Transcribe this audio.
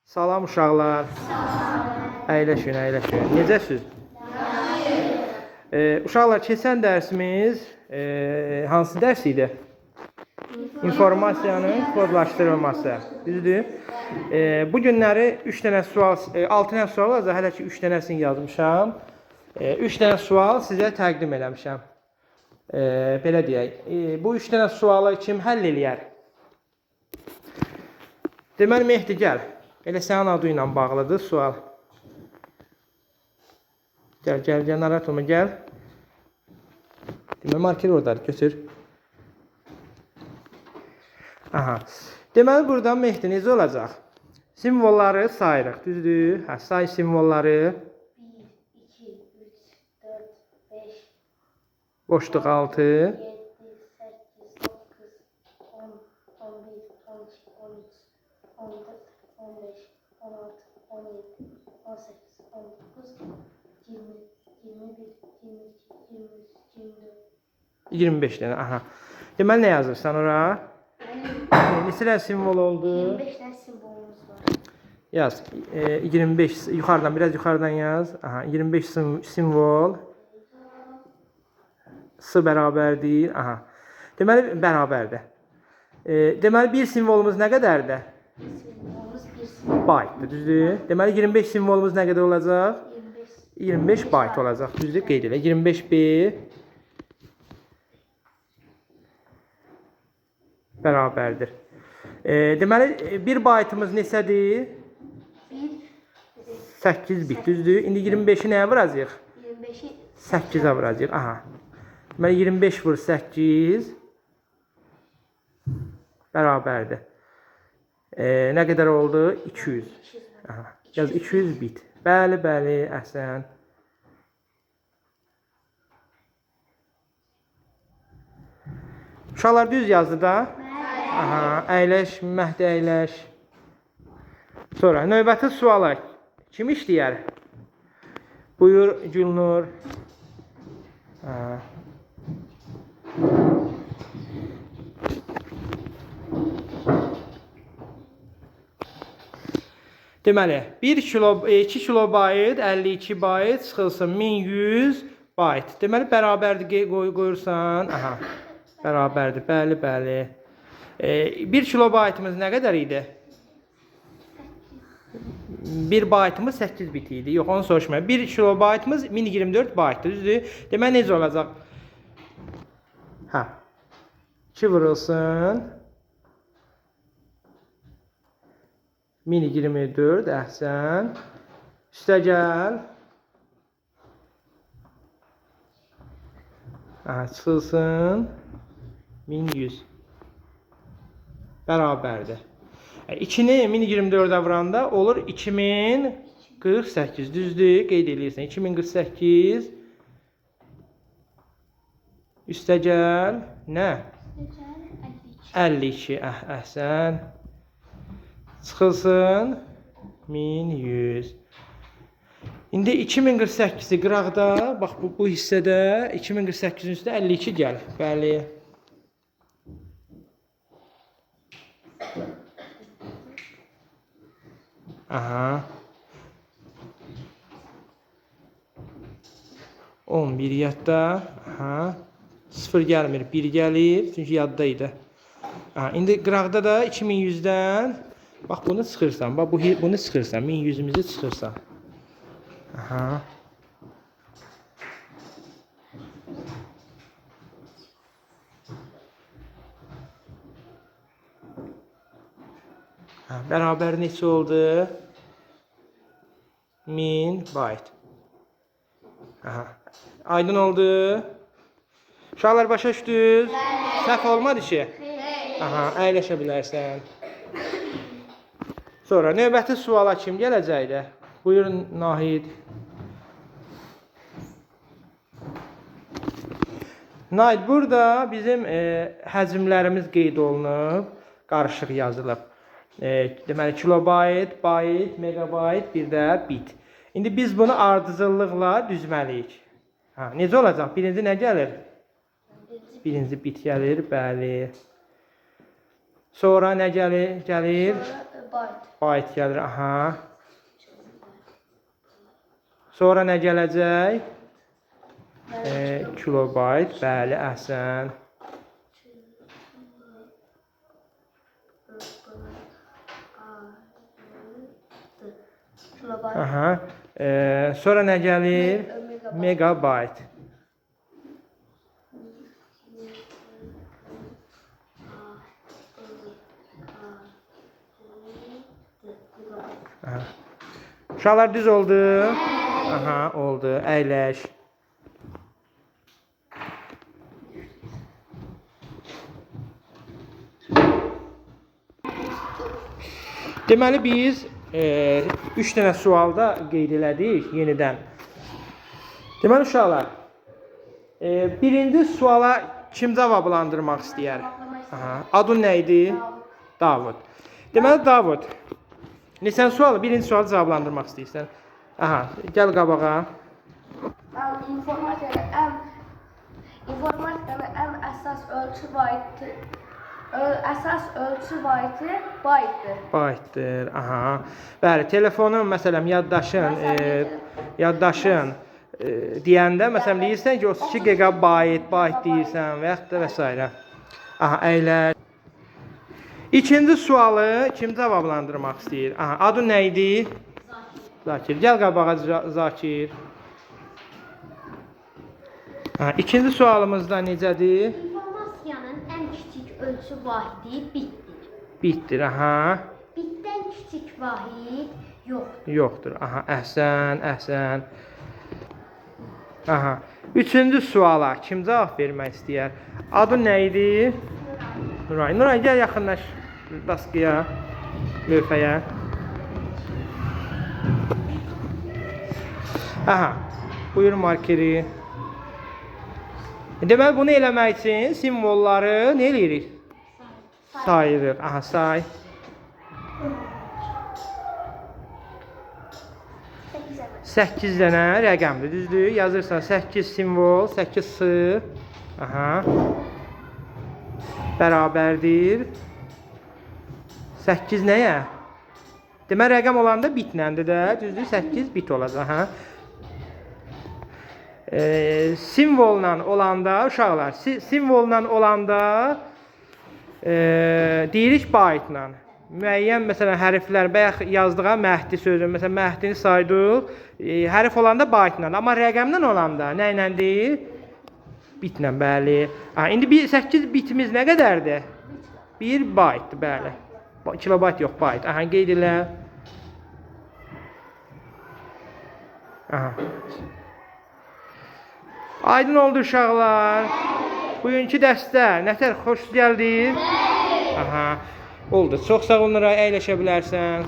Salam uşaqlar. Əyləşin, əyləşin. Necəsiz? Uşaqlar, keçən dərsimiz hansı dərs idi? İnformasiyanın kodlaşdırılması. Düzdür? Bu günləri 3 dənə sual, 6 dənə sual olacaq. Hələ ki 3 dənəsini yazmışam. 3 dənə sual sizə təqdim eləmişəm. Belə deyək. Bu 3 dənə sualı kim həll eləyər? Deməli, Mehdi, gəl. Elə sənin adı ilə bağlıdır sual. Gəl, narahat olma, gəl. Deməli, marker oradadır, götür. Aha. Deməli, burada Mehdi necə olacaq? Simvolları sayırıq, düzdür? Say simvolları. 1, 2, 3, 4, 5, Boşluq 6. 7, 8, 9, 10, 11, 12, 13, 14, 15, 16, 17, 18, 19, 20, 21, 22, 23, 24. 25 dənə, aha. Deməli, nə yazırsan ora? Neçə dənə simvol oldu? 25 dənə simvolumuz var. Yaz. 25, yuxarıdan, biraz yuxarıdan yaz. Aha, 25 simvol. S bərabərdir. Aha. Deməli, bərabərdir. Deməli, bir simvolumuz nə qədərdir? Simvolumuz 1 simvol. Byte, düzdür? Deməli, 25 simvolumuz nə qədər olacaq? 25 byte olacaq. Düzdür? Qeyd elə. 25B bərabərdir. Deməli, 1 byte'ımız neçədir? 8 bit, düzdür? İndi 25'i nəyə vuracaq? 25'i 8'ə vuracaq. Aha. Deməli, 25 vur 8 bərabərdir. Nə qədər oldu? 200. Aha. Yaz 200 bit. Bəli, əhsən. Uşaqlar düz yazdı da. Aha, əyləş, Məhdi əyləş. Sonra növbəti suala kim işləyər? Buyur Gülnur. Deməli, 2 kilobayt 52 bayt çıxılsın 1100 bayt. Deməli, bərabərdir qoyursan. Aha, bərabərdir, bəli. 1 kilobaytımız nə qədər idi? 1 baytımız 8 bit idi. Yox, onu soruşmayın. 1 kilobaytımız 1024 baytdır, düzdür? Deməli, necə olacaq? Hə. 2 vurulsun. 1024, əhsən. Üstə gəl. Çıxılsın. 1100. Bərabərdir. 2-ni 1024'ə vuranda olur 2048, düzdür? Qeyd edirsən. 2048. Üstə gəl. Nə? 52. Əhsən. Çıxılsın. 1100. İndi 2048'i qıraqda, bax bu hissədə 2048'in üstə 52 gəl. Bəli. Aha. 11 yadda. Aha. 0 gəlmir, 1 gəlir. Çünki yadda idi. Aha, indi qıraqda da 2100'dən bax bunu çıxırsan. Bax bunu çıxırsan. 1100'ümüzü çıxırsan. Aha. Bərabər neçə oldu? 1000 byte. Aha. Aydın oldu. Uşaqlar başa düşdünüz? Səhv olmadı ki? Aha, əyləşə bilərsən. Sonra növbəti suala kim gələcəkdir? Buyurun Nahid. Nahid, burada bizim həcmlərimiz qeyd olunub, qarışıq yazılıb. Deməli, kilobayt, bayt, megabayt, bir də bit. İndi biz bunu ardıcıllıqla düzməliyik. Necə olacaq? Birinci nə gəlir? Birinci bit gəlir, bəli. Sonra nə gəlir? Byte. Byte gəlir, aha. Sonra nə gələcək? Kilobayt, bəli, əhsən. Kilobyte. Aha. Sonra nə gəlir? Megabayt. Aha. Uşaqlar düz oldu. Aha, oldu. Əyləş. Deməli biz 3 dənə sualda qeyd elədik yenidən. Deməli uşaqlar, birinci suala kim cavablandırmaq istəyər? Aha, adın nə idi? Davud. Deməli Davud, sən sualı, birinci sualı cavablandırmaq istəyirsən. Aha, gəl qabağa. İnformatikanın ən əsas ölçü baytı. Əsas ölçü baytı baytdır. Baytdır, aha. Bəli, telefonun, məsələn, yaddaşın deyəndə, məsələn, deyirsən ki, 32 GB bayt deyirsən və yaxud da və s. Aha, əyləş. İkinci sualı kim cavablandırmaq istəyir? Aha, adın nə idi? Zakir. Gəl qabağa Zakir. Aha, ikinci sualımız da necədir? İnformasiyanın ən kiçik ölçü vahidi bitdir. Bitdir, aha. Bitdən kiçik vahid yoxdur. Yoxdur, aha, əhsən, əhsən. Aha, üçüncü suala kim cavab vermək istəyər? Adın nə idi? Nuray. Nuray, gəl yaxınlaş daskıya, lövhəyə. Aha, buyur markeri. Deməli, bunu eləmək üçün simvolları nə eləyirik? Sayırıq. Aha, say. 8 dənə rəqəmdir, düzdür? Yazırsan 8 simvol, 8 sı. Aha. Bərabərdir. 8 nəyə? Demək, rəqəm olanda bitnəndir də, düzdür? 8 bit olacaq. Aha. Simvolla olanda, uşaqlar, simvolla olanda deyirik baytla. Müəyyən, məsələn, hərflər, bayaq yazdığa Məhdi sözü, məsələn, Məhdini saydıq, hərf olanda baytla, amma rəqəmlə olanda nə ilə deyil? Bitlə, bəli. İndi 8 bitimiz nə qədərdir? 1 baytdır, bəli. Kilobayt yox, bayt. Aha, qeyd elə. Aha. Aydın oldu uşaqlar. Bugünkü dərsdə nətər xoş gəldi? Aha. Oldu. Çox sağ olun, əyləşə bilərsən.